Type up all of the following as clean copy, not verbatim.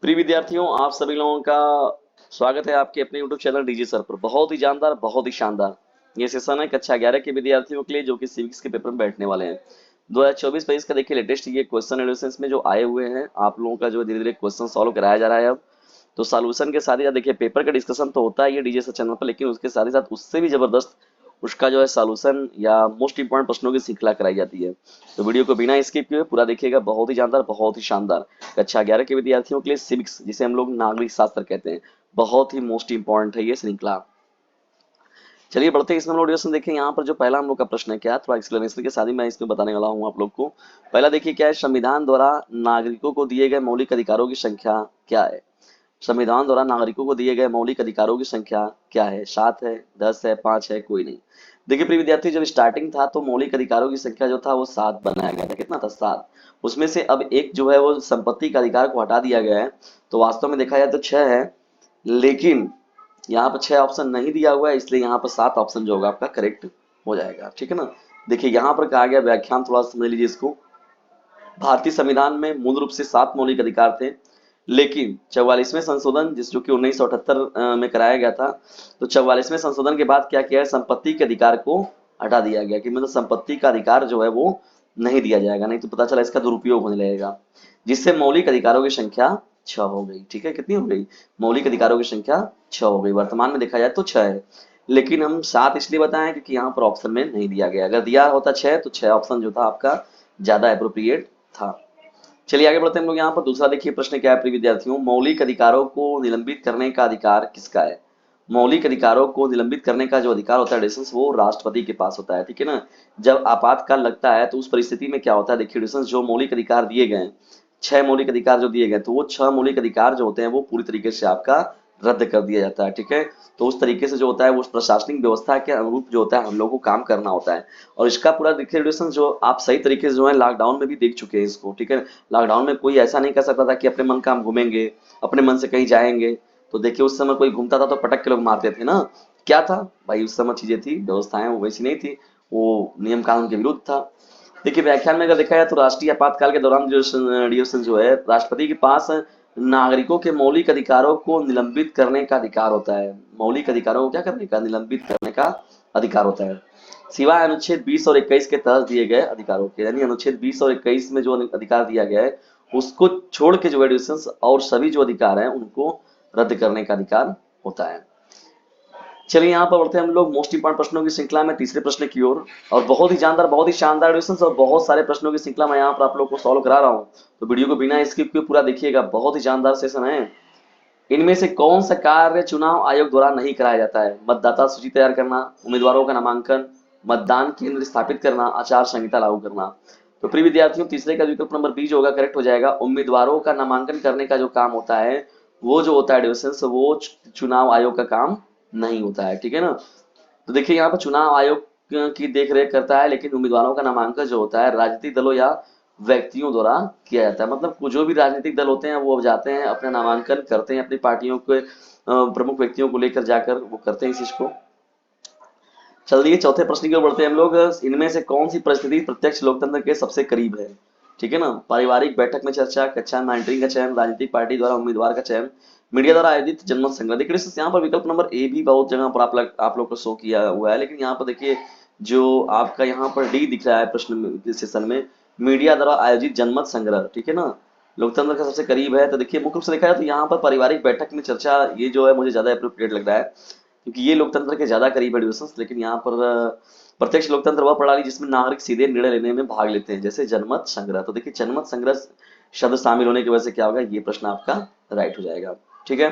प्रिय विद्यार्थियों, आप सभी लोगों का स्वागत है आपके अपने YouTube चैनल डीजी सर पर। बहुत ही जानदार, बहुत ही शानदार ये सेशन है कक्षा 11 के विद्यार्थियों के लिए जो कि सिविक्स के पेपर में बैठने वाले हैं। 2024-25 का देखिए लेटेस्ट ये क्वेश्चन एडिशंस में जो आए हुए हैं, आप लोगों का जो धीरे धीरे क्वेश्चन सॉल्व कराया जा रहा है अब। तो सॉल्यूशन के साथ ही साथ देखिए पेपर का डिस्कशन तो होता है ये डीजे सर चैनल पर, लेकिन उसके साथ ही साथ उससे भी जबरदस्त उसका जो है सॉल्यूशन या मोस्ट इंपॉर्टेंट प्रश्नों की श्रृंखला कराई जाती है। तो वीडियो को बिना स्किप किए पूरा देखिएगा, बहुत ही जानदार, बहुत ही शानदार कक्षा 11 के विद्यार्थियों के लिए सिविक्स जिसे हम लोग नागरिक शास्त्र कहते हैं, बहुत ही मोस्ट इंपॉर्टेंट है ये श्रृंखला। चलिए बढ़ते हैं इसमें हम लोग डिस्कशन देखें। यहाँ पर जो पहला हम लोग का प्रश्न है, क्या थोड़ा एक्सप्लेनेशन के साथ ही मैं इसमें बताने वाला हूँ आप लोग को। पहला देखिए क्या है, संविधान द्वारा नागरिकों को दिए गए मौलिक अधिकारों की संख्या क्या है। संविधान द्वारा नागरिकों को दिए गए मौलिक अधिकारों की संख्या क्या है। 7 है, 10 है, 5 है, कोई नहीं। देखिए प्रिय विद्यार्थी, जब स्टार्टिंग था तो मौलिक अधिकारों की संख्या जो था वो 7 बनाया गया था। कितना था? 7। उसमें से अब एक जो है वो संपत्ति का अधिकार को हटा दिया गया है, तो वास्तव में देखा जाए तो 6 है। लेकिन यहाँ पर 6 ऑप्शन नहीं दिया हुआ है, इसलिए यहाँ पर 7 ऑप्शन जो होगा आपका करेक्ट हो जाएगा। ठीक है ना। देखिए यहाँ पर कहा गया, व्याख्यान थोड़ा समझ लीजिए इसको। भारतीय संविधान में मूल रूप से 7 मौलिक अधिकार थे, लेकिन 44वें संशोधन जिस जो कि 1978 में कराया गया था, तो 44वें संशोधन के बाद क्या किया है, संपत्ति के अधिकार को हटा दिया गया कि मतलब संपत्ति का अधिकार जो है वो नहीं दिया जाएगा, नहीं तो पता चला इसका दुरुपयोग होने लगेगा, जिससे मौलिक अधिकारों की संख्या 6 हो गई। ठीक है, कितनी हो गई? मौलिक अधिकारों की संख्या 6 हो गई। वर्तमान में देखा जाए तो 6 है, लेकिन हम 7 इसलिए बताएं क्योंकि यहाँ पर ऑप्शन में नहीं दिया गया। अगर दिया होता 6 तो 6 ऑप्शन जो था आपका ज्यादा अप्रोप्रिएट था। चलिए आगे बढ़ते हैं हम लोग। यहाँ पर दूसरा देखिए प्रश्न क्या है प्रिय विद्यार्थियों, मौलिक अधिकारों को निलंबित करने का अधिकार किसका है। मौलिक अधिकारों को निलंबित करने का जो अधिकार होता है डिस्टेंस, वो राष्ट्रपति के पास होता है। ठीक है ना। जब आपातकाल लगता है तो उस परिस्थिति में क्या होता है, देखिए डिस्टेंस जो मौलिक अधिकार दिए गए, 6 मौलिक अधिकार जो दिए गए, तो वो 6 मौलिक अधिकार जो होते हैं वो पूरी तरीके से आपका रद्द कर दिया जाता है। ठीक है। तो उस तरीके से जो होता है वो प्रशासनिक व्यवस्था के अनुरूप जो होता है हम लोगों को काम करना होता है। और इसका पूरा डिक्लेरेशन जो आप सही तरीके से जो है लॉकडाउन में भी देख चुके हैं इसको। ठीक है। लॉकडाउन में कोई ऐसा नहीं कर सकता था कि अपने मन का हम घूमेंगे, अपने मन से कहीं जाएंगे। तो देखिए उस समय कोई घूमता था तो पटक के लोग मारते थे ना। क्या था भाई, उस समय चीजें थी, व्यवस्थाएं वो वैसी नहीं थी, वो नियम कानून के विरुद्ध था। देखिए व्याख्यान में अगर देखा जाए तो राष्ट्रीय आपातकाल के दौरान ड्यूरेशन जो है राष्ट्रपति के पास नागरिकों के मौलिक अधिकारों को निलंबित करने का अधिकार होता है। मौलिक अधिकारों को क्या करने का, निलंबित करने का अधिकार होता है, सिवाय अनुच्छेद 20 और 21 के तहत दिए गए अधिकारों के। यानी अनुच्छेद 20 और 21 में जो अधिकार दिया गया है उसको छोड़ के जो एडिशंस और सभी जो अधिकार हैं उनको रद्द करने का अधिकार होता है। चलिए यहाँ पर बढ़ते हैं हम लोग मोस्ट इंपॉर्टेंट प्रश्नों की श्रृंखला में तीसरे प्रश्न की ओर। और बहुत ही जानदार, बहुत ही शानदार क्वेश्चंस और बहुत सारे प्रश्नों की श्रृंखला मैं यहाँ पर आप लोग को सॉल्व करा रहा हूँ, तो वीडियो को बिना स्किप किए पूरा देखिएगा, बहुत ही जानदार सेशन है। इनमें से कौन सा कार्य चुनाव आयोग द्वारा नहीं कराया जाता है। मतदाता सूची तैयार करना, उम्मीदवारों का नामांकन, मतदान केंद्र स्थापित करना, आचार संहिता लागू करना। तो प्रिय विद्यार्थियों तीसरे का विकल्प नंबर बी जो होगा करेक्ट हो जाएगा। उम्मीदवारों का नामांकन करने का जो काम होता है वो जो होता है डिविजन, वो चुनाव आयोग का काम नहीं होता है। ठीक है ना। तो देखिए यहाँ पर चुनाव आयोग की देख रेख करता है, लेकिन उम्मीदवारों का नामांकन जो होता है राजनीतिक दलों या व्यक्तियों द्वारा किया जाता है। मतलब जो भी राजनीतिक दल होते हैं वो अब जाते हैं अपना नामांकन करते हैं, अपनी पार्टियों के प्रमुख व्यक्तियों को लेकर जाकर वो करते हैं इस चीज को। चलिए चौथे प्रश्न की ओर बढ़ते हैं हम लोग। इनमें से कौन सी परिस्थिति प्रत्यक्ष लोकतंत्र के सबसे करीब है। ठीक है ना। पारिवारिक बैठक में चर्चा, कक्षा मॉनिटरिंग का चयन, राजनीतिक पार्टी द्वारा उम्मीदवार का चयन, मीडिया द्वारा आयोजित जनमत संग्रह। देखिए यहाँ पर विकल्प नंबर ए भी बहुत जगह पर आप लोग को शो किया हुआ है, लेकिन यहाँ पर देखिए जो आपका यहाँ पर डी दिख रहा है प्रश्न सेशन में, मीडिया द्वारा आयोजित जनमत संग्रह। ठीक है ना। लोकतंत्र का सबसे करीब है, तो देखिए मुख्य रूप से देखा जाए तो यहाँ पर पारिवारिक बैठक में चर्चा ये जो है मुझे ज्यादा अप्रोप्रिएट लग रहा है, क्योंकि ये लोकतंत्र के ज्यादा करीब है डिविजन्स। लेकिन यहाँ पर प्रत्यक्ष लोकतंत्र वह प्रणाली जिसमें नागरिक सीधे निर्णय लेने में भाग लेते हैं, जैसे जनमत संग्रह। तो देखिए जनमत संग्रह शब्द शामिल होने की वजह से क्या होगा, ये प्रश्न आपका राइट हो जाएगा। ठीक है।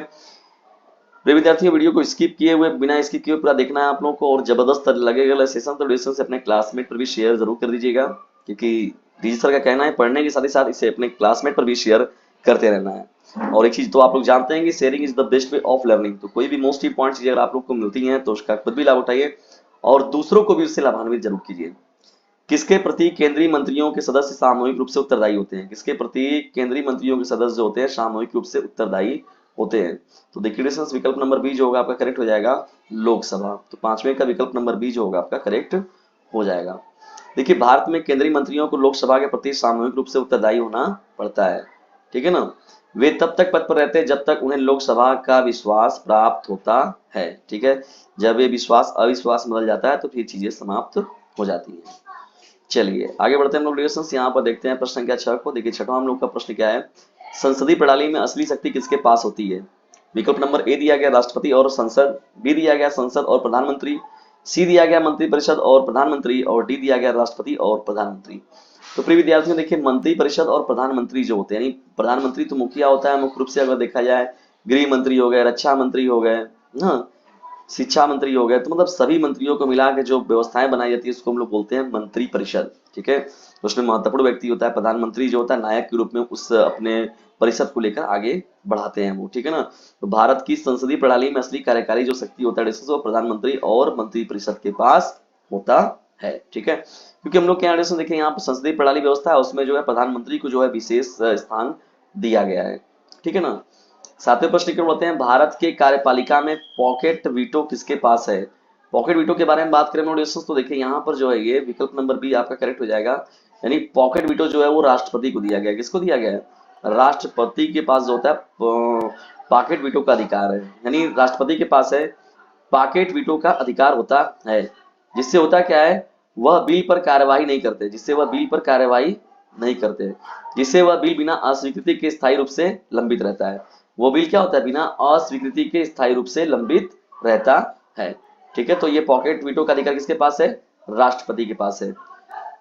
वे विद्यार्थियों वीडियो को स्किप किए हुए, बिना स्किप किए पूरा देखना है आप लोगों को, और जबरदस्त लगेगा सेशन तो डिस्टेंस से अपने क्लासमेट पर भी शेयर जरूर कर दीजिएगा, क्योंकि डीजी सर का कहना है पढ़ने के साथ ही साथ इसे अपने क्लासमेट पर भी शेयर करते रहना है। और एक चीज तो आप लोग जानते हैं कि sharing is the best way of learning. तो कोई भी मोस्ट इंपॉर्टेंट चीज अगर आप लोग को मिलती है तो उसका खुद भी लाभ उठाइए और दूसरों को भी उससे लाभान्वित जरूर कीजिए। किसके प्रति केंद्रीय मंत्रियों के सदस्य सामूहिक रूप से उत्तरदायी होते हैं। किसके प्रति केंद्रीय मंत्रियों के सदस्य जो होते हैं सामूहिक रूप से उत्तरदायी होते हैं। तो देखिए विकल्प नंबर बी जो होगा आपका करेक्ट हो जाएगा, लोकसभा। तो पांचवें का विकल्प नंबर बी जो होगा आपका करेक्ट हो जाएगा। देखिए भारत में केंद्रीय मंत्रियों को लोकसभा के प्रति सामूहिक रूप से उत्तरदायी होना पड़ता है। ठीक है ना। वे तब तक पद पर रहते हैं जब तक उन्हें लोकसभा का विश्वास प्राप्त होता है। ठीक है, जब ये विश्वास अविश्वास में बदल जाता है तो फिर चीजें समाप्त हो जाती हैं। चलिए आगे बढ़ते हैं हम लोग डिस्कशन। यहाँ पर देखते हैं प्रश्न संख्या 6 को। देखिए छठवां हम लोग का प्रश्न क्या है, संसदीय प्रणाली में असली शक्ति किसके पास होती है। विकल्प नंबर ए दिया गया राष्ट्रपति और संसद, बी दिया गया संसद और प्रधानमंत्री, सी दिया गया मंत्रिपरिषद और प्रधानमंत्री, और डी दिया गया राष्ट्रपति और प्रधानमंत्री। तो प्रिय विद्यार्थियों देखिए, मंत्रिपरिषद और प्रधानमंत्री जो होते हैं, यानी प्रधानमंत्री तो मुखिया होता है मुख्य रूप से, अगर देखा जाए गृह मंत्री हो गए, रक्षा मंत्री हो गए ना, शिक्षा मंत्री हो गए, तो मतलब सभी मंत्रियों को मिला के जो व्यवस्थाएं बनाई जाती है उसको हम लोग बोलते हैं मंत्री परिषद। ठीक है, तो उसमें महत्वपूर्ण व्यक्ति होता है प्रधानमंत्री, जो होता है नायक के रूप में उस अपने परिषद को लेकर आगे बढ़ाते हैं वो। ठीक है ना, तो भारत की संसदीय प्रणाली में असली कार्यकारी जो शक्ति होता है वो प्रधानमंत्री और मंत्री परिषद के पास होता है। ठीक है, क्योंकि हम लोग क्या देखें, यहाँ पर संसदीय प्रणाली व्यवस्था है, उसमें जो है प्रधानमंत्री को जो है विशेष स्थान दिया गया है। ठीक है ना, सातवें प्रश्न की ओर बढ़ते हैं। भारत के कार्यपालिका में पॉकेट वीटो किसके पास है। पॉकेट वीटो के बारे में बात करें तो देखिए यहाँ पर जो है ये विकल्प नंबर बी आपका करेक्ट हो जाएगा, यानी पॉकेट वीटो जो है वो राष्ट्रपति को दिया गया है। किसको दिया गया है, राष्ट्रपति के पास जो होता है पॉकेट वीटो का अधिकार है, यानी राष्ट्रपति के पास है पॉकेट वीटो का अधिकार होता है। जिससे होता क्या है, वह बिल पर कार्यवाही नहीं करते, जिससे वह बिल पर कार्यवाही नहीं करते, जिससे वह बिल बिना अस्वीकृति के स्थायी रूप से लंबित रहता है। वो बिल क्या होता है, बिना अस्वीकृति के स्थायी रूप से लंबित रहता है। ठीक है, तो ये पॉकेट वीटो का अधिकार किसके पास है, राष्ट्रपति के पास है।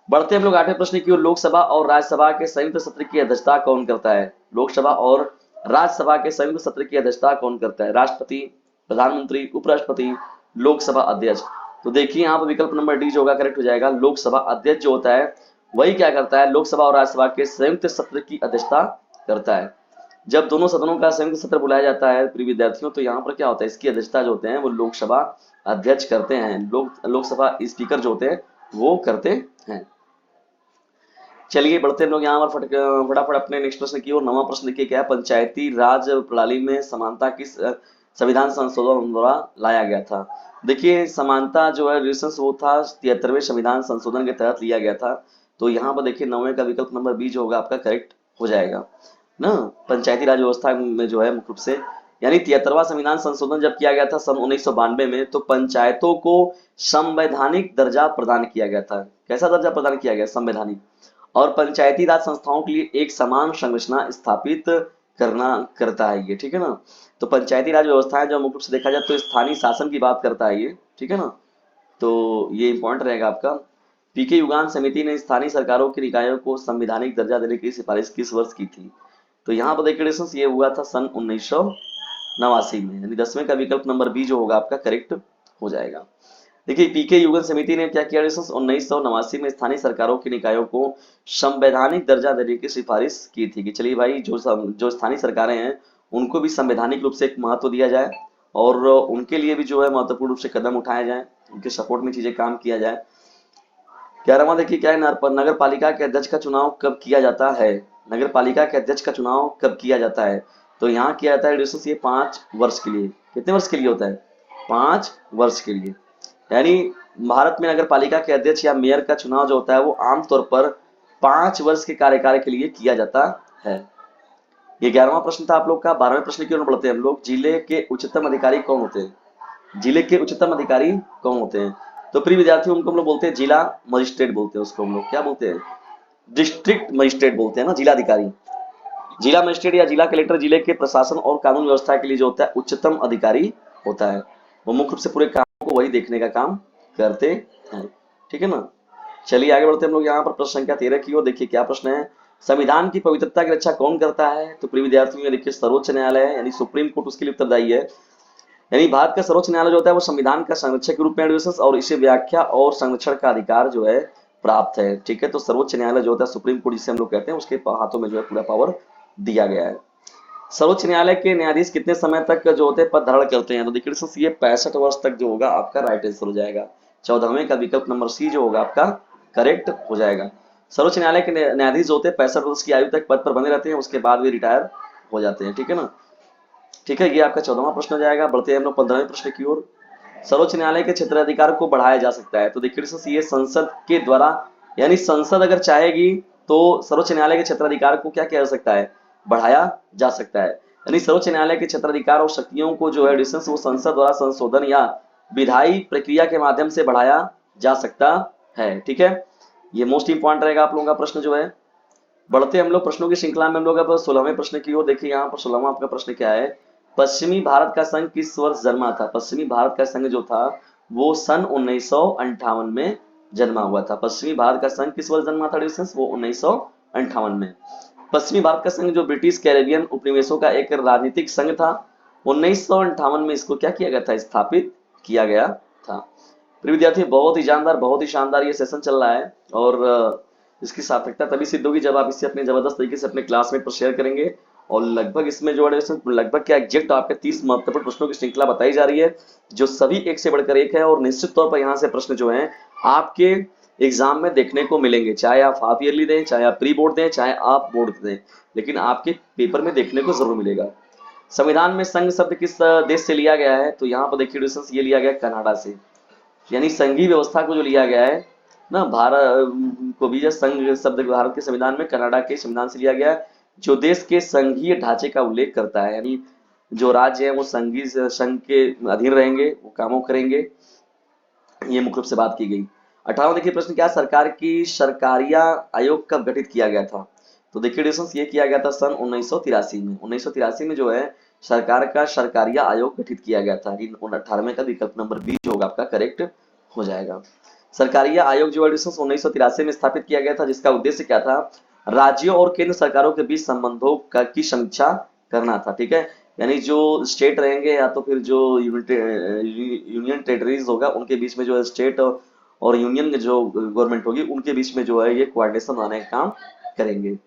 बढ़ते हम लोग आठवें प्रश्न की ओर। लोकसभा और राज्यसभा के संयुक्त सत्र की अध्यक्षता कौन करता है। लोकसभा और राज्यसभा के संयुक्त सत्र की अध्यक्षता कौन करता है, राष्ट्रपति, प्रधानमंत्री, उपराष्ट्रपति, लोकसभा अध्यक्ष। तो देखिए यहाँ पर विकल्प नंबर डी जो होगा करेक्ट हो जाएगा। लोकसभा अध्यक्ष जो होता है वही क्या करता है, लोकसभा और राज्यसभा के संयुक्त सत्र की अध्यक्षता करता है। जब दोनों सदनों का संयुक्त सत्र बुलाया जाता है प्रिय विद्यार्थियों, तो यहाँ पर क्या होता है, इसकी अध्यक्षता जो होते हैं वो लोकसभा अध्यक्ष करते हैं, लोकसभा स्पीकर जो होते हैं वो करते हैं। चलिए बढ़ते हैं लोग यहाँ पर फटाफट अपने नेक्स्ट प्रश्न की ओर। नवा प्रश्न देखिए क्या है, पंचायती राज प्रणाली में समानता किस संविधान संशोधन द्वारा लाया गया था। देखिए समानता जो है वो था 73वें संविधान संशोधन के तहत लिया गया था। तो यहाँ पर देखिए 9वें का विकल्प नंबर बी जो होगा आपका करेक्ट हो जाएगा ना। पंचायती राज व्यवस्था में जो है मुख्य रूप से, यानी 73वां संविधान संशोधन जब किया गया था सन 1992 में, तो पंचायतों को संवैधानिक दर्जा प्रदान किया गया था। कैसा दर्जा प्रदान किया गया, संवैधानिक। और पंचायती राज संस्थाओं के लिए एक समान संरचना स्थापित करना करता है ये। ठीक है ना, तो पंचायती राज व्यवस्थाएं जो मुख्य रूप से देखा जाए तो स्थानीय शासन की बात करता है ये। ठीक है ना, तो ये इंपॉर्टेंट रहेगा आपका। पीके युगान समिति ने स्थानीय सरकारों के निकायों को संवैधानिक दर्जा देने की सिफारिश किस वर्ष की थी। तो यहाँ पर देखिए ये हुआ था सन 1989 में, यानी 10वें का विकल्प नंबर बी जो होगा आपका करेक्ट हो जाएगा। देखिए पीके युगल समिति ने क्या किया, 1989 में स्थानीय सरकारों के निकायों को संवैधानिक दर्जा देने की सिफारिश की थी कि चलिए भाई जो स्थानीय सरकारें हैं उनको भी संवैधानिक रूप से एक महत्व दिया जाए और उनके लिए भी जो है महत्वपूर्ण रूप से कदम उठाया जाए, उनके सपोर्ट में चीजें काम किया जाए। 11वां देखिए क्या है, नगर पालिका के अध्यक्ष का चुनाव कब किया जाता है। नगर पालिका के अध्यक्ष का चुनाव कब किया जाता है, तो यहाँ किया जाता है ये 5 वर्ष के लिए। कितने वर्ष के लिए होता है, 5 वर्ष के लिए। यानी भारत में नगर पालिका के अध्यक्ष या मेयर का चुनाव जो होता है वो आमतौर पर 5 वर्ष के कार्यकाल के लिए किया जाता है। ये 11वां प्रश्न था आप लोग का। 12वें प्रश्न की ओर बढ़ते हैं हम लोग। जिले के उच्चतम अधिकारी कौन होते हैं। जिले के उच्चतम अधिकारी कौन होते हैं, तो प्रिय विद्यार्थियों उनको हम लोग बोलते हैं जिला मजिस्ट्रेट बोलते हैं, उसको हम लोग क्या बोलते हैं, डिस्ट्रिक्ट मजिस्ट्रेट बोलते हैं ना, जिलाधिकारी। जिला मजिस्ट्रेट या जिला कलेक्टर जिले के प्रशासन और कानून व्यवस्था के लिए जो होता है उच्चतम अधिकारी होता है। वो मुख्य रूप से पूरे काम को वही देखने का काम करते हैं। ठीक है ना, चलिए आगे बढ़ते हैं हम लोग यहाँ पर प्रश्न संख्या 13 की ओर। देखिए क्या प्रश्न है, संविधान की पवित्रता की रक्षा कौन करता है। तो प्रिय विद्यार्थियों देखिए सर्वोच्च न्यायालय है, यानी सुप्रीम कोर्ट उसके लिए उत्तरदायी है। यानी भारत का सर्वोच्च न्यायालय जो होता है वो संविधान का संरक्षक के रूप में और इसे व्याख्या और संरक्षण का अधिकार जो है प्राप्त है। ठीक है, तो सर्वोच्च न्यायालय जो होता है सुप्रीम कोर्ट जिसे हम लोग कहते हैं उसके हाथों में जो है पूरा पावर दिया गया है। सर्वोच्च न्यायालय के न्यायाधीश कितने समय तक जो होते हैं पद धारण करते हैं, तो देखिए ये 65 वर्ष तक जो होगा आपका राइट आंसर हो जाएगा। 14वें का विकल्प नंबर सी जो होगा आपका करेक्ट हो जाएगा। सर्वोच्च न्यायालय के न्यायाधीश जो होते हैं 65 वर्ष की आयु तक पद पर बने रहते हैं, उसके बाद वे रिटायर हो जाते हैं। ठीक है ना, ठीक है, ये आपका 14वां प्रश्न हो जाएगा। बढ़ते हैं हम लोग 15वें प्रश्न की ओर। सर्वोच्च न्यायालय के क्षेत्राधिकार को बढ़ाया जा सकता है, तो देखिए ये संसद के द्वारा, यानी संसद अगर चाहेगी तो सर्वोच्च न्यायालय के क्षेत्राधिकार को क्या किया जा सकता है, बढ़ाया जा सकता है। यानी सर्वोच्च न्यायालय के क्षेत्राधिकार और शक्तियों को जो है डिस्टेंस वो संसद द्वारा संशोधन या विधायी प्रक्रिया के माध्यम से बढ़ाया जा सकता है। ठीक है, ये मोस्ट इंपॉर्टेंट रहेगा आप लोगों का प्रश्न जो है। बढ़ते हम लोग प्रश्नों की श्रृंखला में, हम लोग अब 16वें प्रश्न की ओर देखिए। यहाँ पर 16वां आपका प्रश्न क्या है, पश्चिमी भारत का संघ किस वर्ष जन्मा था? पश्चिमी भारत का संघ जो था वो सन 1958 में जन्मा हुआ था। पश्चिमी भारत का संघ किस वर्ष जन्मा था डिस्टेंस? वो 1958 में। पश्चिमी भारत का संघ जो ब्रिटिश कैरेबियन उपनिवेशों का एक राजनीतिक संघ था, 1958 में इसको क्या किया गया था? स्थापित किया गया था। प्रिय विद्यार्थी, बहुत ही जानदार, बहुत ही शानदार ये सेशन चल रहा है और इसकी सार्थकता तभी सिद्ध होगी जब आप इसे अपने जबरदस्त तरीके से अपने क्लासमेट पर शेयर करेंगे। और लगभग इसमें जो है लगभग क्या एग्जैक्ट आपके 30 महत्वपूर्ण प्रश्नों की श्रृंखला बताई जा रही है, जो सभी एक से बढ़कर एक है। और निश्चित तौर पर यहाँ से प्रश्न जो है आपके एग्जाम में देखने को मिलेंगे, चाहे आप हाफ ईयरली दें, चाहे आप प्री बोर्ड दें, चाहे आप बोर्ड दें, लेकिन आपके पेपर में देखने को जरूर मिलेगा। संविधान में संघ शब्द किस देश से लिया गया है? तो यहाँ पर देखिए डिस्टेंस ये लिया गया कनाडा से। यानी संघीय व्यवस्था को जो लिया गया है ना, भारत को भी संघ शब्द भारत के संविधान में कनाडा के संविधान से लिया गया है, जो देश के संघीय ढांचे का उल्लेख करता है। यानी जो राज्य है वो संघीय संघ के अधीन रहेंगे, वो कामों करेंगे, ये मुख्य रूप से बात की गई। 18वां देखिए प्रश्न क्या, सरकार की सरकारिया आयोग कब गठित किया गया था? तो देखिए डिस्टेंस ये किया गया था सन 1983 में। 1983 में जो है सरकार का सरकारिया आयोग गठित किया गया था। 18वें का विकल्प नंबर बी जो होगा आपका करेक्ट हो जाएगा। सरकारिया आयोग जो है 1983 में स्थापित किया गया था, जिसका उद्देश्य क्या था? राज्यों और केंद्र सरकारों के बीच संबंधों की समीक्षा करना था। ठीक है, यानी जो स्टेट रहेंगे या तो फिर जो यूनियन टेरिटरीज होगा उनके बीच में जो है स्टेट और यूनियन जो गवर्नमेंट होगी उनके बीच में जो है ये कोऑर्डिनेशन बनाने का काम करेंगे।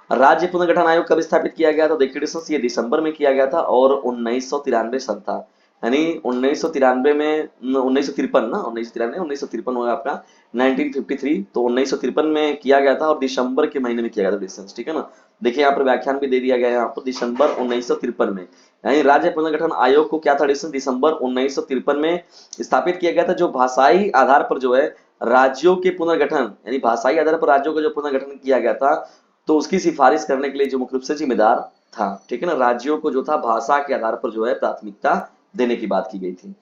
राज्य पुनर्गठन आयोग कब स्थापित किया गया? तो देखिए डिस्टेंस ये दिसंबर में किया गया था और 1993 सन था। यानी 1993 में 1953 ना 1953 होगा आपका 1953, तो 1953 में किया गया था और दिसंबर के महीने में किया गया था डिस्टेंस। ठीक है ना, देखिए यहाँ पर व्याख्यान भी दे दिया गया है यहाँ पर दिसंबर 1953 में। यानी राज्य पुनर्गठन आयोग को क्या था डिस्टेंस? दिसंबर 1953 में स्थापित किया गया था, जो भाषाई आधार पर जो है राज्यों के पुनर्गठन, यानी भाषाई आधार पर राज्यों का जो पुनर्गठन किया गया था, तो उसकी सिफारिश करने के लिए जो मुख्य रूप से जिम्मेदार था। ठीक है ना, राज्यों को जो था भाषा के आधार पर जो है प्राथमिकता देने की बात की गई थी।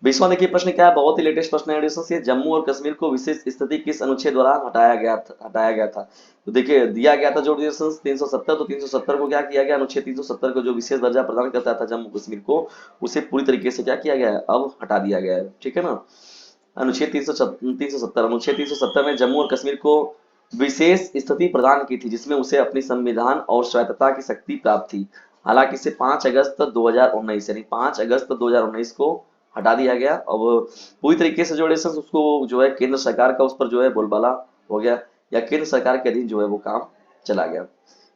20वां देखिए प्रश्न क्या है, बहुत ही लेटेस्ट प्रश्न है। जम्मू और कश्मीर को विशेष स्थिति किस अनुच्छेद द्वारा हटाया गया था? तो देखिए दिया गया था जो 370, तो 370 को क्या किया गया? अनुच्छेद 370 को जो विशेष दर्जा प्रदान करता था जम्मू कश्मीर को, उसे पूरी तरीके से क्या किया गया है? अब हटा दिया गया है। ठीक है ना, अनुच्छेद 370 में जम्मू और कश्मीर को विशेष स्थिति प्रदान की थी, जिसमें उसे अपनी संविधान और स्वायत्तता की शक्ति प्राप्त थी। हालांकि इसे 5 अगस्त 2019 यानी 5 अगस्त 2019 को हटा दिया गया। अब पूरी तरीके से जो है उसको जो है केंद्र सरकार का उस पर जो है बोलबाला हो गया, या केंद्र सरकार के अधीन जो है वो काम चला गया।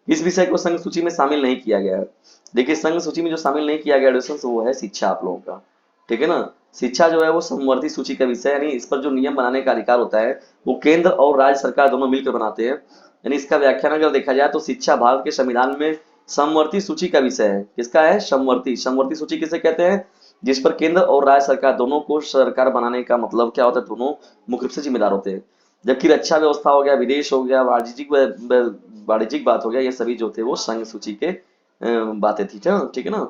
इस विषय को संघ सूची में शामिल नहीं किया गया है। देखिए संघ सूची में जो शामिल नहीं किया गया वो है शिक्षा आप लोगों का। ठीक है ना, शिक्षा जो है वो समवर्ती सूची का विषय है, यानी इस पर जो नियम बनाने का अधिकार होता है वो केंद्र और राज्य सरकार दोनों मिलकर बनाते हैं। यानी इसका व्याख्यान अगर देखा जाए तो शिक्षा भारत के संविधान में समवर्ती सूची का विषय है। किसका है? समवर्ती। समवर्ती सूची किसे कहते हैं? जिस पर केंद्र और राज्य सरकार दोनों को सरकार बनाने का मतलब क्या होता है? दोनों मुख्य रूप से जिम्मेदार होते हैं। जबकि रक्षा व्यवस्था हो गया, विदेश हो गया, वाणिज्यिक बात हो गया, ये सभी जो थे वो संघ सूची के बातें थी। ठीक है ना,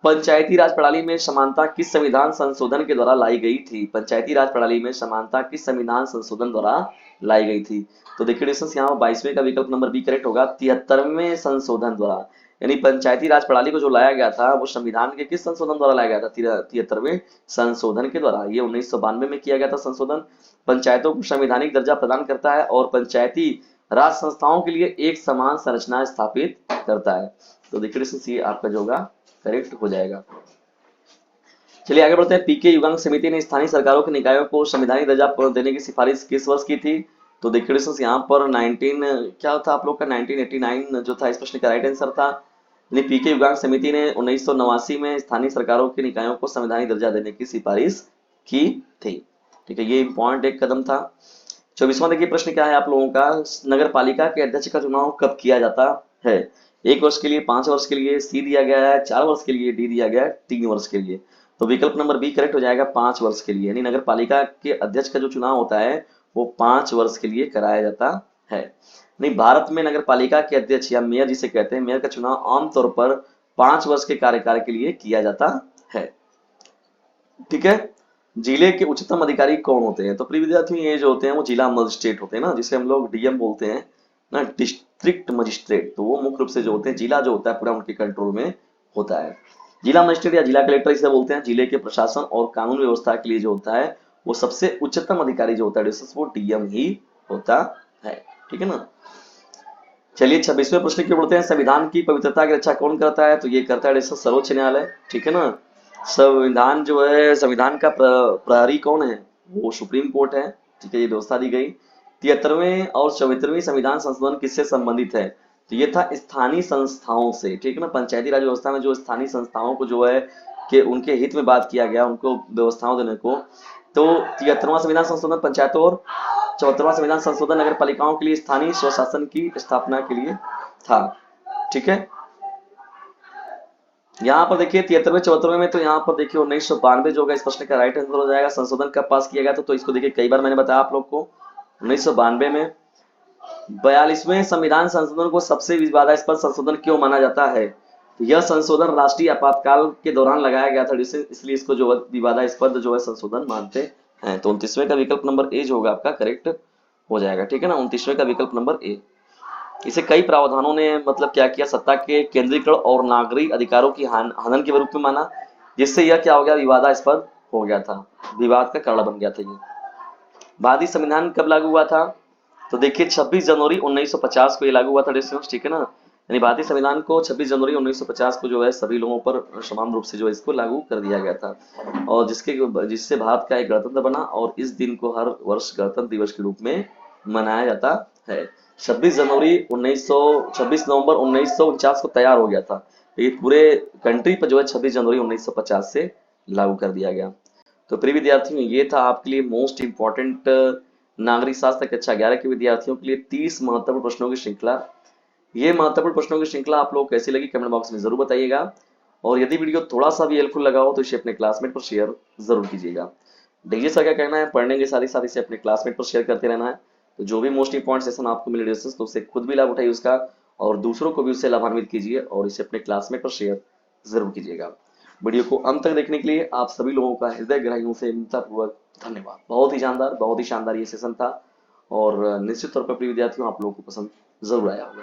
पंचायती राज प्रणाली में समानता किस संविधान संशोधन के द्वारा लाई गई थी? पंचायती राज प्रणाली में समानता किस संविधान संशोधन द्वारा लाई गई थी? तो देखिए डिस्टेंस यहाँ 22वें का विकल्प नंबर बी करेक्ट होगा, 73वें संशोधन द्वारा। यानी पंचायती राज प्रणाली को जो लाया गया था वो संविधान के किस संशोधन द्वारा लाया गया था? 73वें संशोधन के द्वारा। ये 1992 में किया गया था संशोधन। पंचायतों को संवैधानिक दर्जा प्रदान करता है और पंचायती राज संस्थाओं के लिए एक समान संरचना स्थापित करता है। तो देखिए डिस्टेंस ये आपका जो होगा करेक्ट हो जाएगा। चलिए आगे बढ़ते हैं। पीके युगांक समिति ने स्थानीय सरकारों के निकायों को संवैधानिक दर्जा देने की सिफारिश किस वर्ष की थी? तो देखिए डिस्टेंस यहाँ पर 19 क्या था आप लोग का 1989 जो था इस प्रश्न का राइट आंसर था। यानी पीके युगांक समिति ने 1989 में स्थानीय सरकारों के निकायों को संवैधानिक दर्जा देने की सिफारिश की थी। ठीक है, ये इंपॉर्टेंट एक कदम था। 24वां देखिए प्रश्न क्या है आप लोगों का, नगर पालिका के अध्यक्ष का चुनाव कब किया जाता है? 1 वर्ष के लिए, 5 वर्ष के लिए, सी दिया गया है 4 वर्ष के लिए, डी दिया गया है 3 वर्ष के लिए। तो विकल्प नंबर बी करेक्ट हो जाएगा 5 वर्ष के लिए। यानी नगर पालिका के अध्यक्ष का जो चुनाव होता है वो 5 वर्ष के लिए कराया जाता है। नहीं, भारत में नगर पालिका के अध्यक्ष या मेयर जिसे कहते हैं, मेयर का चुनाव आमतौर पर 5 वर्ष के कार्यकाल के लिए किया जाता है। ठीक है। जिले के उच्चतम अधिकारी कौन होते हैं? तो प्रिय विद्यार्थियों, ये जो होते हैं वो जिला मजिस्ट्रेट होते हैं ना, जिसे हम लोग डीएम बोलते हैं ना, डिस्ट्रिक्ट मजिस्ट्रेट। तो वो मुख्य रूप से जो होते हैं, जिला जो होता है पूरा उनके कंट्रोल में होता है। जिला मजिस्ट्रेट या जिला कलेक्टर इसे बोलते हैं। जिले के प्रशासन और कानून व्यवस्था के लिए जो होता है वो सबसे उच्चतम अधिकारी जो होता है वो डीएम ही होता है। ठीक है ना। चलिए 26वें प्रश्न की ओर बढ़ते हैं। संविधान की पवित्रता की रक्षा कौन करता है? तो ये करता है सर्वोच्च न्यायालय। ठीक है ना। संविधान जो है, संविधान का प्रहरी कौन है? वो सुप्रीम कोर्ट है। ठीक है, ये व्यवस्था दी गई। 73वें और 74वें संविधान संशोधन किससे संबंधित है? तो ये था स्थानीय संस्थाओं से। ठीक है ना। पंचायती राज व्यवस्था में जो स्थानीय संस्थाओं को जो है कि उनके हित में बात किया गया, उनको व्यवस्थाओं देने को। तो 73वां संविधान संशोधन पंचायतों और 74वां संविधान संशोधन नगर पालिकाओं के लिए स्थानीय स्वशासन की स्थापना के लिए था। ठीक है। यहाँ पर देखिए 73वें 74वें में, तो यहाँ पर देखिए 1992 जो होगा इस प्रश्न का राइट आंसर हो जाएगा। संशोधन कब पास किया गया था? तो इसको देखिए कई बार मैंने बताया आप लोग को, 1992 में। 42वें संविधान संशोधन को सबसे विवादास्पद संशोधन क्यों माना जाता है? तो यह संशोधन राष्ट्रीय आपातकाल के दौरान लगाया गया था, इसलिए इसको जो विवादास्पद जो है संशोधन मानते हैं। तो 29वें का विकल्प नंबर ए जो होगा आपका करेक्ट हो जाएगा। ठीक है ना। 29वें का विकल्प नंबर ए। इसे कई प्रावधानों ने मतलब क्या किया, सत्ता के केंद्रीकरण और नागरिक अधिकारों की हनन के रूप में माना, जिससे यह क्या हो गया, विवादास्पद हो गया था, विवाद का कारण बन गया था ये। भारतीय संविधान कब लागू हुआ था? तो देखिए 26 जनवरी 1950 को ये लागू हुआ था डिस्टेंस। ठीक है ना। यानी भारतीय संविधान को 26 जनवरी 1950 को जो है सभी लोगों पर समान रूप से जो है इसको लागू कर दिया गया था, और जिससे भारत का एक गणतंत्र बना, और इस दिन को हर वर्ष गणतंत्र दिवस के रूप में मनाया जाता है। 26 जनवरी 26 नवंबर 1949 को तैयार हो गया था। ये पूरे कंट्री पर जो है 26 जनवरी 1950 से लागू कर दिया गया। तो प्रिय विद्यार्थियों, ये था आपके लिए मोस्ट इंपॉर्टेंट नागरिक शास्त्र कक्षा 11 के विद्यार्थियों के लिए 30 महत्वपूर्ण प्रश्नों की श्रृंखला। ये महत्वपूर्ण प्रश्नों की श्रृंखला आप लोग कैसी लगी कमेंट बॉक्स में जरूर बताइएगा, और यदि वीडियो थोड़ा सा भी हेल्पफुल लगा हो तो इसे अपने क्लासमेट पर शेयर जरूर कीजिएगा। डीजे सर क्या कहना है, पढ़ने के साथ ही साथ इसे अपने क्लासमेट पर शेयर करते रहना है। तो जो भी मोस्ट इंपॉर्टेंट सेशन आपको मिले तो उसे खुद भी लाभ उठाइए उसका, और दूसरों को भी उससे लाभान्वित कीजिए, और इसे अपने क्लासमेट पर शेयर जरूर कीजिएगा। वीडियो को अंत तक देखने के लिए आप सभी लोगों का हृदय गहराइयों से पूर्वक धन्यवाद। बहुत ही जानदार, बहुत ही शानदार ये सेशन था, और निश्चित तौर पर प्रिय विद्यार्थियों आप लोगों को पसंद जरूर आया होगा।